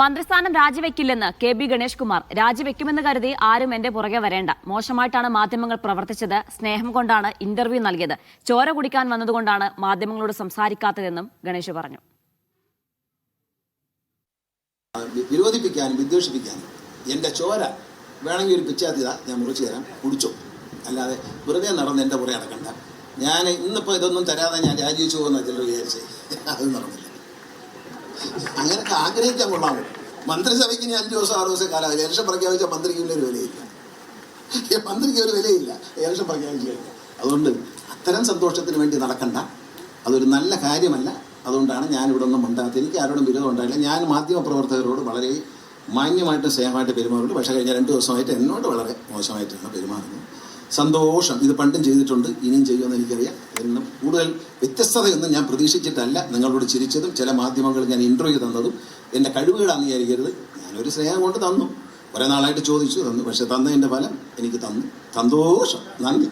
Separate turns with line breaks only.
മന്ത്രിസ്ഥാനം രാജിവെക്കില്ലെന്ന് കെ.ബി. ഗണേഷ് കുമാർ. രാജിവെക്കുമെന്ന് കരുതി ആരും എന്റെ പുറകെ വരേണ്ട. മോശമായിട്ടാണ് മാധ്യമങ്ങൾ പ്രവർത്തിച്ചത്. സ്നേഹം കൊണ്ടാണ് ഇന്റർവ്യൂ നൽകിയത്. ചോര കുടിക്കാൻ വന്നതുകൊണ്ടാണ് മാധ്യമങ്ങളോട് സംസാരിക്കാത്തതെന്നും ഗണേഷ് പറഞ്ഞു.
വിരോധിപ്പിക്കാനും വിദ്വേഷിപ്പിക്കാനും എന്റെ ചോര വേണമെങ്കിൽ ഒരു പിച്ചാത്തിത ഞാൻ മുറിച്ചു തരാം, കുടിച്ചോ. അല്ലാതെ വെറുതെ നടന്ന് എൻ്റെ പുറകെ നടക്കണ്ട. ഞാൻ ഇന്നിപ്പോൾ ഇതൊന്നും തരാതെ ഞാൻ രാജിവെച്ചു പോകുന്ന ചിലർ വിചാരിച്ചേ, അത് നടന്നില്ല. അങ്ങനെയൊക്കെ ആഗ്രഹിക്കാൻ കൊള്ളാമോ? മന്ത്രിസഭയ്ക്ക് ഇനി 5 ദിവസം 6 ദിവസം കാലം ഇലക്ഷൻ പ്രഖ്യാപിച്ച മന്ത്രിക്ക് ഒരു വിലയില്ല. മന്ത്രിക്ക് ഒരു വിലയില്ല ഇലക്ഷൻ പ്രഖ്യാപിച്ചു കഴിഞ്ഞാൽ. അതുകൊണ്ട് അത്തരം സന്തോഷത്തിന് വേണ്ടി നടക്കണ്ട, അതൊരു നല്ല കാര്യമല്ല. അതുകൊണ്ടാണ് ഞാനിവിടെ ഒന്നും ഉണ്ടാകാത്തത്. എനിക്ക് ആരോടും വിരോധം ഉണ്ടായില്ല. ഞാൻ മാധ്യമപ്രവർത്തകരോട് വളരെ മാന്യമായിട്ട് സ്നേഹമായിട്ട് പെരുമാറുന്നുണ്ട്. പക്ഷേ കഴിഞ്ഞ 2 ദിവസമായിട്ട് എന്നോട് വളരെ മോശമായിട്ടാണ് പെരുമാറുന്നത്. സന്തോഷം. ഇത് പണ്ടും ചെയ്തിട്ടുണ്ട്, ഇനിയും ചെയ്യുമെന്ന് എനിക്കറിയാം. എന്നും കൂടുതൽ വ്യത്യസ്തതയൊന്നും ഞാൻ പ്രതീക്ഷിച്ചിട്ടല്ല നിങ്ങളോട് ചിരിച്ചതും ചില മാധ്യമങ്ങൾ ഞാൻ ഇൻ്റർവ്യൂ തന്നതും എൻ്റെ കഴിവുകളാണെന്ന് വിചാരിക്കരുത്. ഞാനൊരു സ്നേഹം കൊണ്ട് തന്നു, കുറേ നാളായിട്ട് ചോദിച്ചു തന്നു. പക്ഷെ തന്നതിൻ്റെ ഫലം എനിക്ക് തന്നു. സന്തോഷം. നന്ദി.